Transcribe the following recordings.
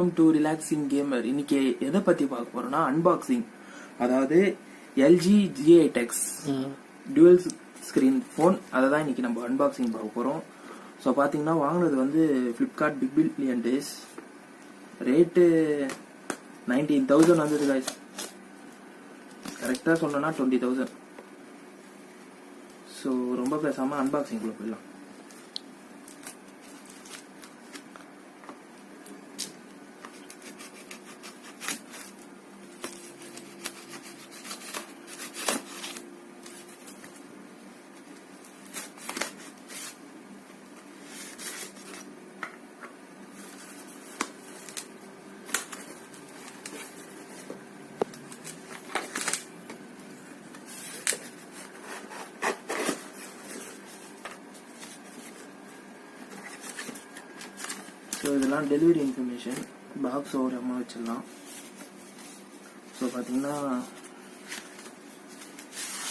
Welcome to relaxing gamer. இன்னைக்கு எதை பத்தி பார்க்க போறோம்னா அன்பாக்சிங். அதாவது LG G8X dual screen phone, அதை தான் இன்னைக்கு நம்ம அன்பாக்சிங் பார்க்க போறோம். ஸோ பார்த்தீங்கன்னா வாங்கினது வந்து Flipkart Big Billion Days, rate 19,000 வந்தது கைஸ். கரெக்டாக சொன்னோன்னா 20,000. ஸோ ரொம்ப பேசாமல் அன்பாக்சிங்குள்ளே போயிடலாம். ஸோ இதெல்லாம் டெலிவரி இன்ஃபர்மேஷன், பாக்ஸ் ஓரமாக வச்சிடலாம். ஸோ பார்த்தீங்கன்னா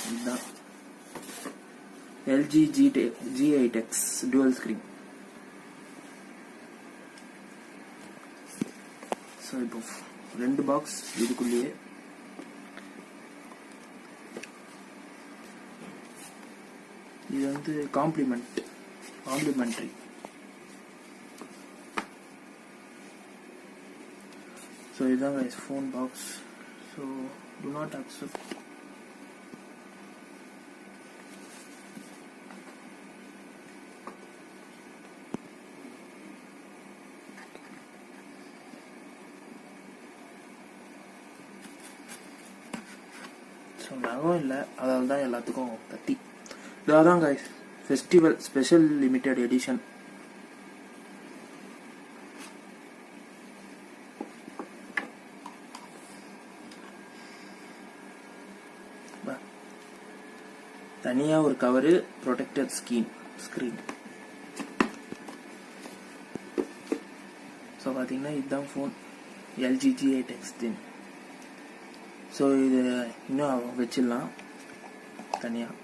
இதுதான் LG G8X dual screen. So இப்போ 2 பாக்ஸ் இதுக்குள்ளேயே. இது வந்து காம்ப்ளிமெண்ட்ரி. So இதுதான் guys phone box. So do not accept. So நகம் இல்லை, அதால தான் எல்லாத்துக்கும் தட்டி. இதான் guys festival special limited edition. தனியாக ஒரு கவரு, ப்ரொடெக்டட் ஸ்க்ரீன். ஸோ பார்த்தீங்கன்னா இதுதான் phone LG G8X ThinQ. So இது இன்னும் வச்சிடலாம் தனியாக.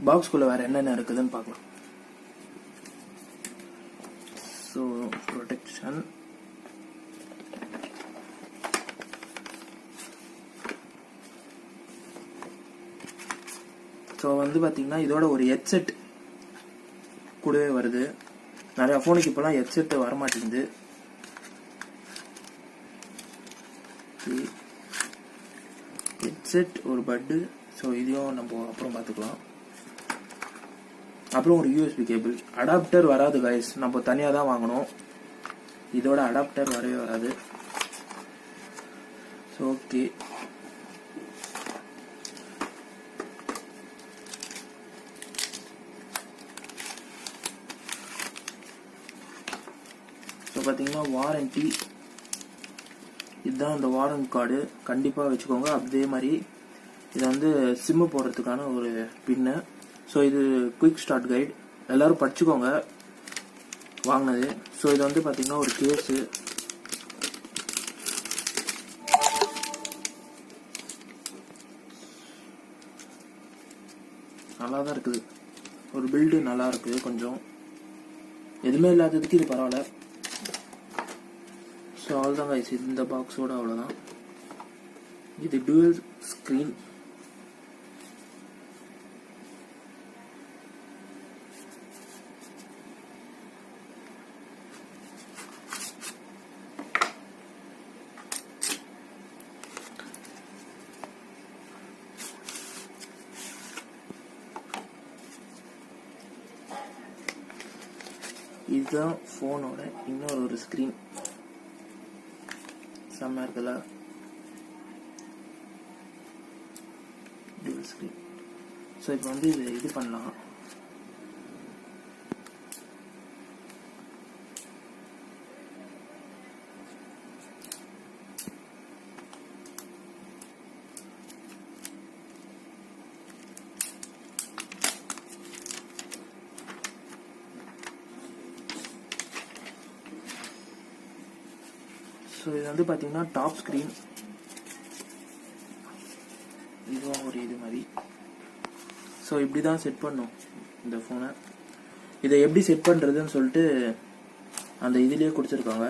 பாக்ஸ்குள்ளே வேறு என்னென்ன இருக்குதுன்னு பார்க்கலாம். ஸோ ப்ரொடெக்ஷன், ஸோ வந்து பார்த்தீங்கன்னா இதோட ஒரு ஹெட்செட் கூடவே வருது. நிறையா ஃபோனுக்கு இப்போலாம் ஹெட்செட் வரமாட்டேங்குது. ஹெட்செட், ஒரு பட்டு. ஸோ இதையும் நம்ம அப்புறம் பார்த்துக்கலாம். அப்புறம் ஒரு USB கேபிள். அடாப்டர் வராது கைஸ், நம்ம தனியாக தான் வாங்கணும். இதோட அடாப்டர் வரவே வராது. ஸோ ஓகே, பார்த்தீங்கன்னா வாரண்டி. இதுதான் இந்த வாரண்ட் கார்டு, கண்டிப்பாக வச்சுக்கோங்க. அதே மாதிரி இதை வந்து சிம்மு போடுறதுக்கான ஒரு பின்னு. ஸோ இது குயிக் ஸ்டார்ட் கைடு, எல்லோரும் படிச்சுக்கோங்க வாங்கினது. ஸோ இது வந்து பார்த்தீங்கன்னா ஒரு கேஸு. நல்லா தான் இருக்குது, ஒரு பில்டு நல்லா இருக்குது. கொஞ்சம் எதுவுமே இல்லாததுக்கு இது பரவாயில்ல. ஸோ அவ்வளோதான் கைஸ், இந்த பாக்ஸோட அவ்வளோதான். இது dual ஸ்க்ரீன். இதுதான் ஃபோனோட இன்னொரு ஸ்க்ரீன். செம்மையாக இருக்குல்ல dual screen. ஸோ இப்போ வந்து இது பண்ணலாம். ஸோ இது வந்து பார்த்தீங்கன்னா டாப் ஸ்க்ரீன். இதுவும் ஒரு இது மாதிரி. ஸோ இப்படி தான் செட் பண்ணும் இந்த ஃபோனை. இதை எப்படி செட் பண்ணுறதுன்னு சொல்லிட்டு அந்த இதுலயே கொடுத்துருக்காங்க.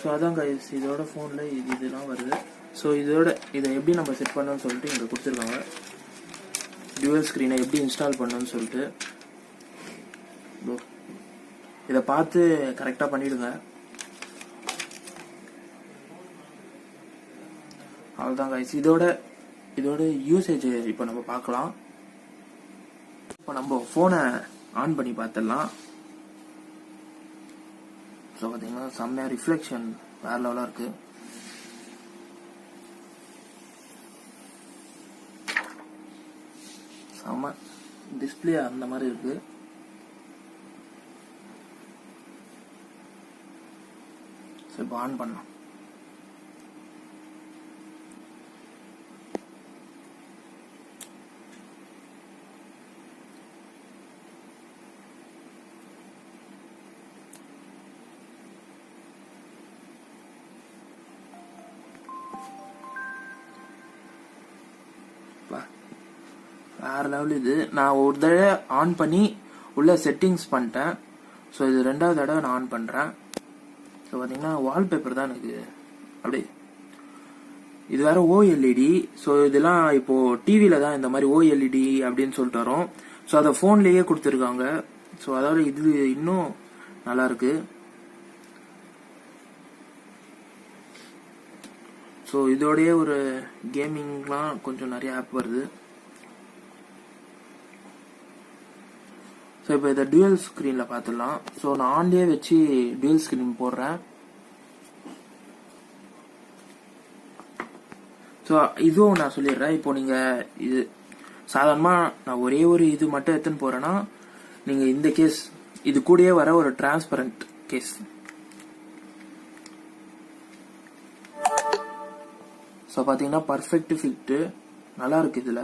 ஸோ அதான் கைஸ், இதோட ஃபோனில் இதெல்லாம் வருது. ஸோ இதை எப்படி நம்ம செட் பண்ணணும்னு சொல்லிட்டு இங்கே கொடுத்துருக்காங்க. டியூவல் ஸ்க்ரீனை எப்படி இன்ஸ்டால் பண்ணணும்னு சொல்லிட்டு இதை பார்த்து கரெக்டாக பண்ணிவிடுங்க. அவ்வளோதான் கைஸ், இதோட யூசேஜ் இப்போ நம்ம பார்க்கலாம். இப்போ நம்ம ஃபோனை ஆன் பண்ணி பார்த்துடலாம். ஸோ பார்த்தீங்கன்னா செம்மையாக ரிஃப்ளெக்ஷன் வேற லெவலாக இருக்கு. செம்ம டிஸ்பிளே அந்த மாதிரி இருக்கு. ஸோ இப்போ ஆன் பண்ணலாம். வேற லெவல் இது. நான் ஒரு தடவை ஆன் பண்ணி உள்ள செட்டிங்ஸ் பண்ணிட்டேன். ஸோ இது 2வது தடவை நான் ஆன் பண்றேன். ஸோ பார்த்தீங்கன்னா வால்பேப்பர் தான் எனக்கு அப்படி. இது வேற ஓஎல்இடி. ஸோ இதெல்லாம் இப்போ டிவியில தான் இந்த மாதிரி ஓஎல்இடி அப்படின்னு சொல்லிட்டு வரும். ஸோ அதை ஃபோன்லேயே கொடுத்துருக்காங்க. ஸோ அதோட இது இன்னும் நல்லா இருக்கு. ஸோ இதோடய ஒரு கேமிங்லாம் கொஞ்சம் நிறைய ஆப் வருது. ஸோ இப்போ இதை டியூவல் ஸ்க்ரீனில் பார்த்துடலாம். ஸோ நான் ஆன்லேயே வச்சு டியூவல் ஸ்க்ரீன் போடுறேன். ஸோ இதுவும் நான் சொல்லிடுறேன். இப்போ நீங்கள் இது சாதாரணமாக நான் ஒரே ஒரு இது மட்டும் எடுத்துன்னு போகிறேன்னா நீங்கள் இந்த கேஸ் இது கூடயே வர ஒரு டிரான்ஸ்பரண்ட் கேஸ். ஸோ பார்த்தீங்கன்னா பர்ஃபெக்ட் ஃபிட்டு நல்லா இருக்கு இதில்.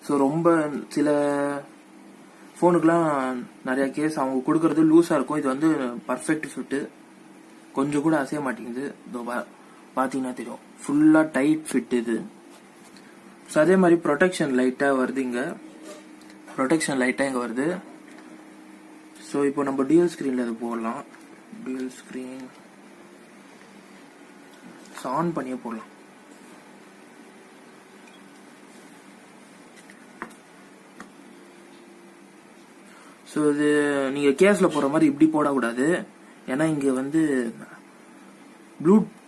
ஸோ ரொம்ப சில ஃபோனுக்குலாம் நிறைய கேஸ் அவங்க கொடுக்கறது லூஸாக இருக்கும். இது வந்து பர்ஃபெக்ட் ஃபிட்டு, கொஞ்சம் கூட அசைய மாட்டேங்குது. இதோ பார்த்தீங்கன்னா தெரியும், ஃபுல்லாக டைட் ஃபிட் இது. ஸோ அதே மாதிரி ப்ரொடெக்ஷன் லைட்டாக வருது இங்கே. ப்ரொடெக்ஷன் லைட்டாக இங்கே வருது. ஸோ இப்போ நம்ம டியூவல் ஸ்க்ரீனில் இது போடலாம். டியூவல் ஸ்க்ரீன் ஸோ ஆன் பண்ணியே போடலாம். ஸோ இது நீங்கள் கேஸில் போடுற மாதிரி இப்படி போடக்கூடாது. ஏன்னா இங்கே வந்து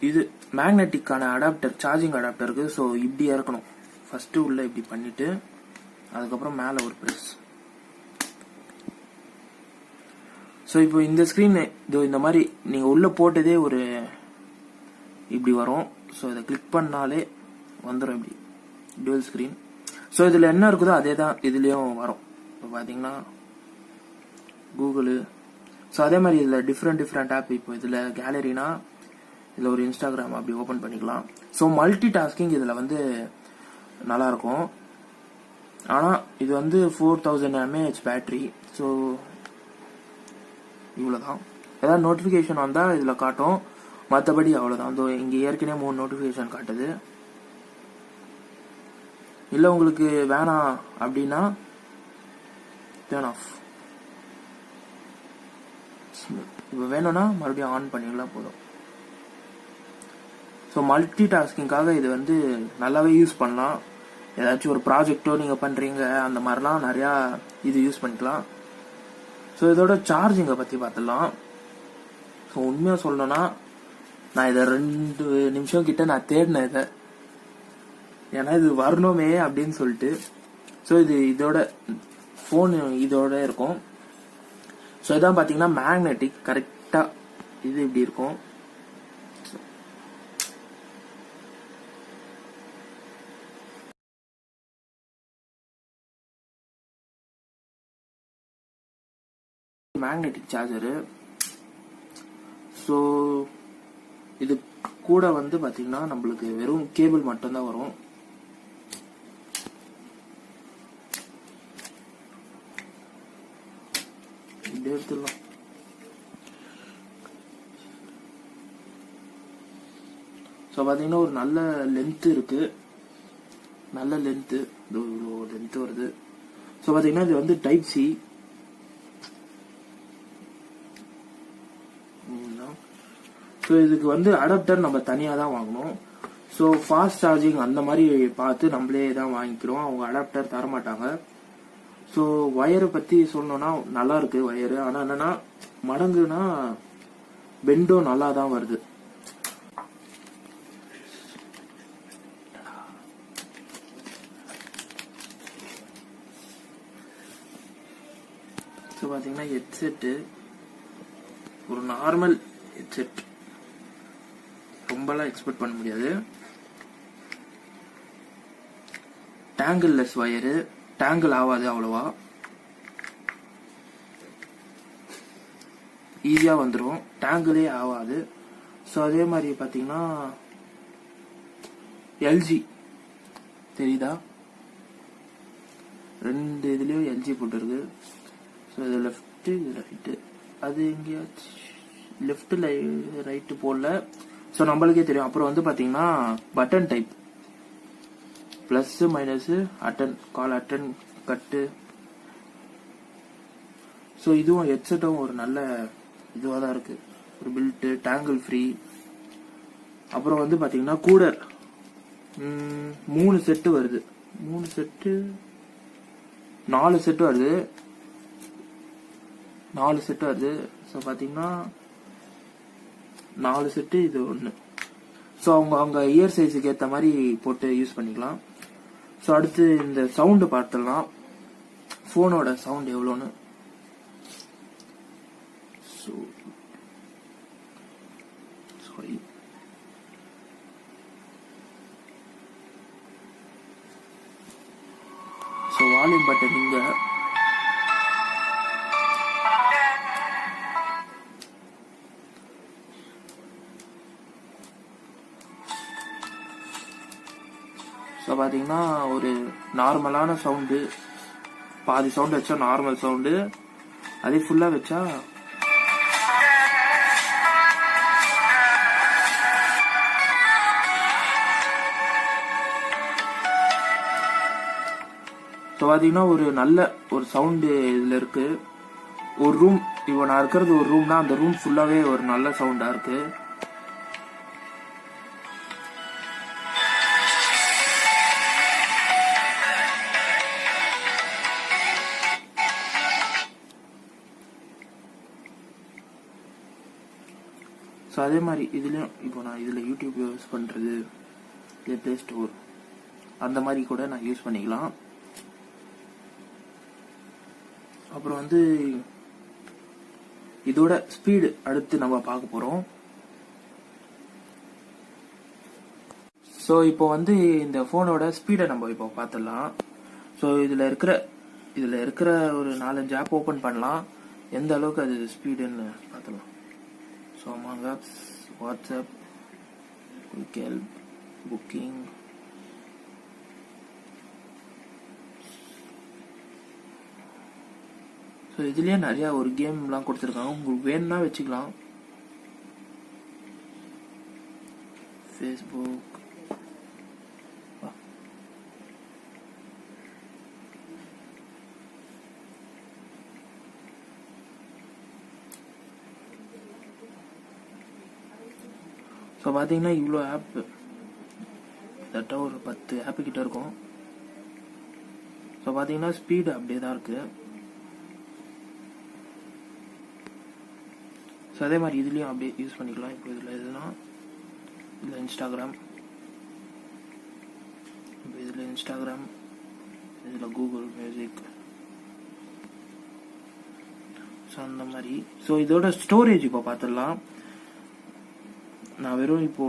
இது மேக்னெட்டிக்கான அடாப்டர், சார்ஜிங் அடாப்டர் இருக்கு. ஸோ இப்படி இறக்கணும். ஃபர்ஸ்ட் உள்ள இப்படி பண்ணிட்டு அதுக்கப்புறம் மேலே ஒரு ப்ரெஸ். ஸோ இப்போ இந்த ஸ்க்ரீன் இதோ இந்த மாதிரி நீங்கள் உள்ள போட்டதே ஒரு இப்படி வரும். ஸோ இதை கிளிக் பண்ணாலே வந்துடும் இப்படி டியூவல் ஸ்க்ரீன். ஸோ இதில் என்ன இருக்குதோ அதே தான் இதுலேயும் வரும். இப்போ பார்த்தீங்கன்னா கூகுளு. ஸோ அதே மாதிரி இதில் டிஃப்ரெண்ட் ஆப். இப்போ இதில் கேலரினா இதில் ஒரு இன்ஸ்டாகிராம் அப்படி ஓப்பன் பண்ணிக்கலாம். ஸோ மல்டி டாஸ்கிங் இதில் வந்து நல்லாயிருக்கும். ஆனால் இது வந்து 4000 mAh பேட்ரி. ஸோ இவ்வளோதான். ஏதாவது நோட்டிஃபிகேஷன் வந்தால் இதில் காட்டும், மற்றபடி அவ்வளோதான். இதோ இங்கே ஏற்கனவே 3 நோட்டிஃபிகேஷன் காட்டுது. இல்லை உங்களுக்கு வேணாம் அப்படின்னா டர்ன் ஆஃப். இப்போ வேணும்னா மறுபடியும் ஆன் பண்ணிக்கலாம் போதும். ஸோ மல்டி டாஸ்கிங்காக இது வந்து நல்லாவே யூஸ் பண்ணலாம். ஏதாச்சும் ஒரு ப்ராஜெக்டோ நீங்கள் பண்ணுறீங்க அந்த மாதிரிலாம் நிறையா இது யூஸ் பண்ணிக்கலாம். ஸோ இதோட சார்ஜிங்கை பற்றி பார்த்துடலாம். ஸோ உண்மையாக சொல்லணும்னா நான் இதை 2 நிமிஷம் கிட்ட நான் தேடினேன் இதை, ஏன்னா இது வரணுமே அப்படின்னு சொல்லிட்டு. ஸோ இது இதோட ஃபோன் இதோட இருக்கும். ஸோ இதான் பார்த்தீங்கன்னா மேக்னெட்டிக் கரெக்டாக இது இப்படி இருக்கும். Magnetic charger. ஸோ இது கூட வந்து பார்த்தீங்கன்னா நம்மளுக்கு வெறும் கேபிள் மட்டும்தான் வரும். இப்படி எடுத்துடலாம். ஸோ பார்த்தீங்கன்னா ஒரு நல்ல லென்த்து இருக்கு, நல்ல லென்த்து, இவ்வளோ லென்த்து வருது. ஸோ பார்த்தீங்கன்னா இது வந்து டைப் சி. ஸோ இதுக்கு வந்து அடாப்டர் நம்ம தனியாக தான் வாங்கணும். ஸோ ஃபாஸ்ட் சார்ஜிங் அந்த மாதிரி பார்த்து நம்மளே தான் வாங்கிக்கிறோம், அவங்க அடாப்டர் தரமாட்டாங்க. ஸோ ஒயரை பற்றி சொல்லணும்னா நல்லா இருக்கு ஒயரு, ஆனால் என்னன்னா மடங்குனா பெண்டும் நல்லா தான் வருது. ஸோ பார்த்தீங்கன்னா ஹெட்செட்டு ஒரு நார்மல் ஹெட்செட், ரொம்பலாம் எக்ஸ்பெக்ட் பண்ண முடியாது. டேங்கிள் லெஸ் ஒயரு, டேங்கிள் ஆகாது அவ்வளவா, ஈஸியாக வந்துடும், டேங்கிளே ஆகாது. ஸோ அதே மாதிரி பார்த்தீங்கன்னா எல்ஜி தெரியுதா, 2 இதுலேயும் எல்ஜி போட்டுருக்கு. ஸோ இது லெஃப்ட்டு, இது ரைட்டு, அது எங்கேயாச்சு லெஃப்ட் ரைட்டு போடல. ஸோ நம்மளுக்கே தெரியும். அப்புறம் வந்து பார்த்தீங்கன்னா button type, plus minus, attend, call attend, cut. So இதுவும் ஹெட்செட்டும் ஒரு நல்ல இதுவாக தான் இருக்கு, ஒரு பில்ட்டு, டேங்கிள் ஃப்ரீ. அப்புறம் வந்து பார்த்தீங்கன்னா கூலர் 3 செட்டு வருது, 3 செட்டு 4 செட்டு வருது, 4 செட்டு வருது. ஸோ பார்த்தீங்கன்னா 4 செட்டு, இது 1. ஸோ அவங்க இயர் சைஸுக்கு ஏற்ற மாதிரி போட்டு யூஸ் பண்ணிக்கலாம். ஸோ அடுத்து இந்த சவுண்டு பார்த்துடலாம், ஃபோனோட சவுண்ட் எவ்வளோன்னு. சாரி, ஸோ வால்யூம் பட்டன் இங்க, ஸோ பார்த்தீங்கன்னா ஒரு நார்மலான சவுண்டு, பாதி சவுண்டு வச்சா நார்மல் சவுண்டு, அதே ஃபுல்லாக வச்சா ஸோ பார்த்தீங்கன்னா ஒரு நல்ல ஒரு சவுண்டு இதில் இருக்கு. ஒரு ரூம், இப்போ நான் இருக்கிறது ஒரு ரூம்னா அந்த ரூம் ஃபுல்லாகவே ஒரு நல்ல சவுண்டாக இருக்கு. ஸோ அதே மாதிரி இதுலேயும் இப்போ நான் இதில் யூடியூப் யூஸ் பண்ணுறது, இல்லை ப்ளே ஸ்டோர் அந்த மாதிரி கூட நான் யூஸ் பண்ணிக்கலாம். அப்புறம் வந்து இதோட ஸ்பீடு அடுத்து நம்ம பார்க்க போகிறோம். ஸோ இப்போ வந்து இந்த ஃபோனோட ஸ்பீடை நம்ம இப்போ பார்த்துடலாம். ஸோ இதில் இருக்கிற ஒரு 4-5 ஆப் ஓப்பன் பண்ணலாம், எந்த அளவுக்கு அது ஸ்பீடுன்னு பார்த்துடலாம். So among apps, WhatsApp, quick help, booking. So இதுலேயே நிறையா ஒரு கேம்லாம் கொடுத்துருக்காங்க, உங்களுக்கு வேணும்னா வச்சுக்கலாம். ஃபேஸ்புக், ஸோ பார்த்தீங்கன்னா இவ்வளோ ஆப்பு, கரெக்டாக ஒரு 10 ஆப்பு கிட்ட இருக்கும். ஸோ பார்த்தீங்கன்னா ஸ்பீடு அப்படியே தான் இருக்கு. ஸோ அதே மாதிரி இதுலேயும் அப்படியே யூஸ் பண்ணிக்கலாம். இப்போ இதில் எதுனா இதில் இன்ஸ்டாகிராம், இப்போ இதில் இன்ஸ்டாகிராம், இதில் கூகுள் மியூசிக், ஸோ அந்த மாதிரி. ஸோ இதோட ஸ்டோரேஜ் இப்போ பார்த்துடலாம். நான் வெறும் இப்போ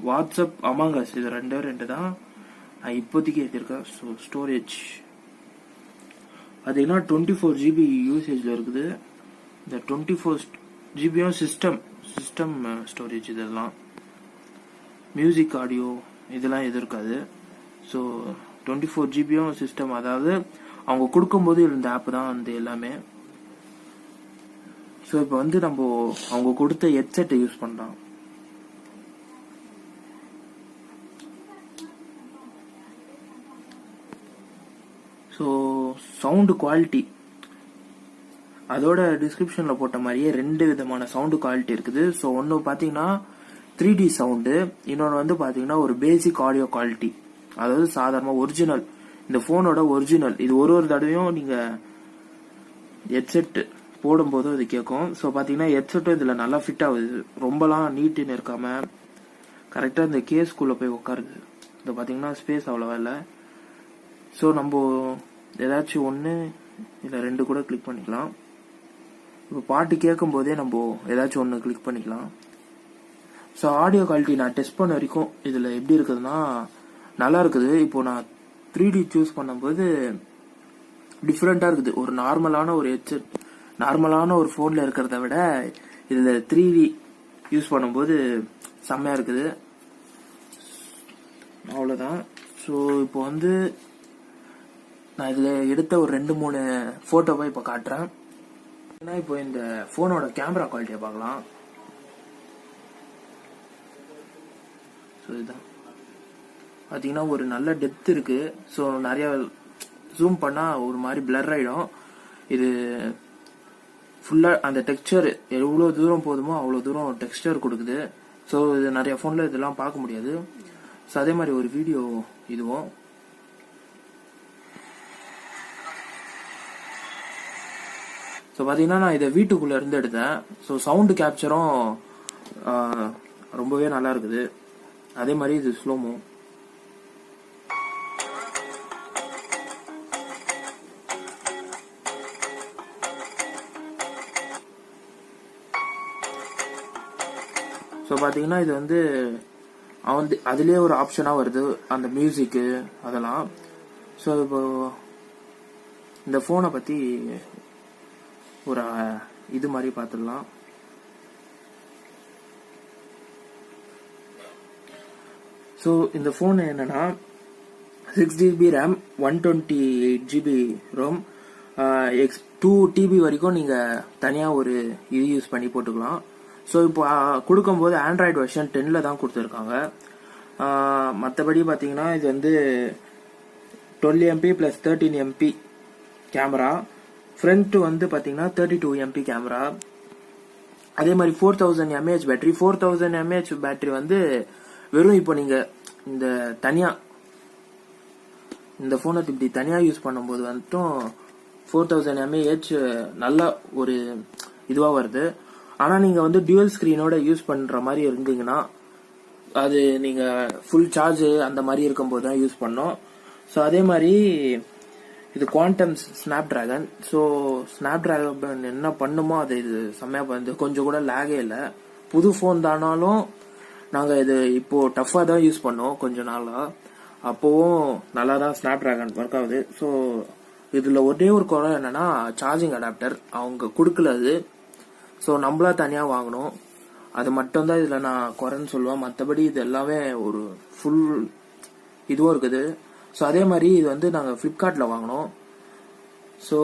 வாட்ஸ்அப், அமாங் அஸ் இது 2 தான் நான் இப்போதைக்கு ஏற்றிருக்கேன். ஸோ ஸ்டோரேஜ் பார்த்தீங்கன்னா 24 GB யூசேஜில் இருக்குது. இந்த 24 ஜிபியும் சிஸ்டம் ஸ்டோரேஜ், இதெல்லாம் மியூசிக், ஆடியோ இதெல்லாம் எது இருக்காது. ஸோ 24 ஜிபியும் சிஸ்டம், அதாவது அவங்க கொடுக்கும்போது இந்த ஆப் தான் வந்து எல்லாமே. ஸோ இப்போ வந்து நம்ம அவங்க கொடுத்த ஹெட்செட்டை யூஸ் பண்ணுறோம். ஸோ சவுண்டு குவாலிட்டி அதோட டிஸ்கிரிப்ஷனில் போட்ட மாதிரியே 2 விதமான சவுண்டு குவாலிட்டி இருக்குது. ஸோ ஒன்று பார்த்தீங்கன்னா 3D சவுண்டு, இன்னொன்று வந்து பார்த்தீங்கன்னா ஒரு பேசிக் ஆடியோ குவாலிட்டி, அதாவது சாதாரணமாக ஒரிஜினல், இந்த ஃபோனோட ஒரிஜினல். இது ஒரு தடவையும் நீங்கள் ஹெட்செட் போடும்போது அது கேட்கும். ஸோ பார்த்தீங்கன்னா ஹெட்செட்டும் இதில் நல்லா ஃபிட் ஆகுது, ரொம்பலாம் நீட்டுன்னு இருக்காம கரெக்டாக இந்த கேஸ்குள்ளே போய் உட்காருது. இதை பார்த்தீங்கன்னா ஸ்பேஸ் அவ்வளோவா இல்லை. ஸோ நம்ம ஏதாச்சும் ஒன்று இல்லை 2 கூட கிளிக் பண்ணிக்கலாம். இப்போ பாட்டு கேட்கும் போதே நம்ம ஏதாச்சும் ஒன்று கிளிக் பண்ணிக்கலாம். ஸோ ஆடியோ குவாலிட்டி நான் டெஸ்ட் பண்ண வரைக்கும் இதில் எப்படி இருக்குதுன்னா நல்லா இருக்குது. இப்போ நான் 3D சூஸ் பண்ணும்போது டிஃப்ரெண்ட்டாக இருக்குது. ஒரு நார்மலான ஒரு ஹெட்செட், நார்மலான ஒரு ஃபோனில் இருக்கிறத விட இதில் 3D யூஸ் பண்ணும்போது செம்மையாக இருக்குது. அவ்வளோதான். ஸோ இப்போ வந்து நான் இதில் எடுத்த ஒரு 2-3 ஃபோட்டோவை இப்போ காட்டுறேன். ஏன்னா இப்போ இந்த ஃபோனோட கேமரா குவாலிட்டியை பார்க்கலாம். ஸோ இதுதான் பார்த்தீங்கன்னா ஒரு நல்ல டெப்த் இருக்கு. ஸோ நிறைய ஜூம் பண்ணால் ஒரு மாதிரி பிளர் ஆகிடும். இது ஃபுல்லாக அந்த டெக்ஸ்சர் எவ்வளோ தூரம் போதுமோ அவ்வளோ தூரம் டெக்ஸ்சர் கொடுக்குது. ஸோ இது நிறைய ஃபோனில் இதெல்லாம் பார்க்க முடியாது. ஸோ அதே மாதிரி ஒரு வீடியோ இதுவும். ஸோ பார்த்தீங்கன்னா நான் இதை வீட்டுக்குள்ளே இருந்து எடுத்தேன். ஸோ சவுண்டு கேப்சரும் ரொம்பவே நல்லா இருக்குது. அதே மாதிரி இது ஸ்லோமோ. ஸோ பார்த்தீங்கன்னா இது வந்து அதுலேயே ஒரு ஆப்ஷனாக வருது, அந்த மியூசிக்கு அதெல்லாம். ஸோ இப்போ இந்த ஃபோனை பற்றி ஒரு இது மாதிரி பார்த்துடலாம். ஸோ இந்த ஃபோன் என்னன்னா 6 GB RAM, 128 GB ROM, 2 TB வரைக்கும் நீங்கள் தனியாக ஒரு இது யூஸ் பண்ணி போட்டுக்கலாம். ஸோ இப்போ கொடுக்கும்போது ஆண்ட்ராய்டு வெர்ஷன் 10 தான் கொடுத்துருக்காங்க. மற்றபடி பார்த்தீங்கன்னா இது வந்து 12 MP + 13 MP கேமரா, ஃப்ரண்ட் வந்து பார்த்தீங்கன்னா 32 MP கேமரா, அதே மாதிரி 4000 mAh பேட்டரி. 4000 mAh பேட்டரி வந்து வெறும் இப்போ நீங்கள் இந்த தனியாக இந்த ஃபோனை இப்படி தனியாக யூஸ் பண்ணும்போது வந்துட்டும் 4000 mAh நல்ல ஒரு இதுவாக வருது. ஆனால் நீங்கள் வந்து டியூவல் ஸ்க்ரீனோட யூஸ் பண்ணுற மாதிரி இருந்தீங்கன்னா அது நீங்கள் ஃபுல் சார்ஜ் அந்த மாதிரி இருக்கும்போது தான் யூஸ் பண்ணோம். ஸோ அதே மாதிரி இது குவாண்டம் ஸ்னாப்டிராகன். ஸோ ஸ்னாப்டிராகன் என்ன பண்ணுமோ அது இது செம்மையாக வந்து கொஞ்சம் கூட லேகே இல்லை. புது ஃபோன் தானாலும் நாங்கள் இது இப்போது டஃப்பாக தான் யூஸ் பண்ணோம் கொஞ்ச நாளாக. அப்போவும் நல்லா தான் ஸ்னாப்டிராகன் ஒர்க் ஆகுது. ஸோ இதில் ஒரே ஒரு குறை என்னென்னா சார்ஜிங் அடாப்டர் அவங்க கொடுக்கல அது. ஸோ நம்மளா தனியாக வாங்கணும். அது மட்டும்தான் இதில் நான் குறைன்னு சொல்லுவேன். மற்றபடி இது எல்லாமே ஒரு ஃபுல் இதுவும் இருக்குது. ஸோ அதே மாதிரி இது வந்து நாங்கள் ஃப்ளிப்கார்ட்டில் வாங்கினோம். ஸோ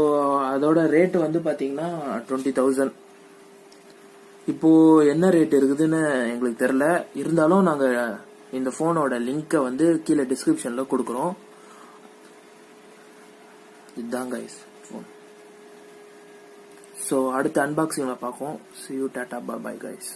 அதோட ரேட்டு வந்து பார்த்தீங்கன்னா 20,000. இப்போது என்ன ரேட் இருக்குதுன்னு எங்களுக்கு தெரில. இருந்தாலும் நாங்கள் இந்த ஃபோனோட லிங்க்கை வந்து கீழே டிஸ்கிரிப்ஷனில் கொடுக்குறோம். இதுதான் கைஸ் ஃபோன். ஸோ அடுத்த அன்பாக்சிங்கில் பார்ப்போம். See you, tata, bye bye guys.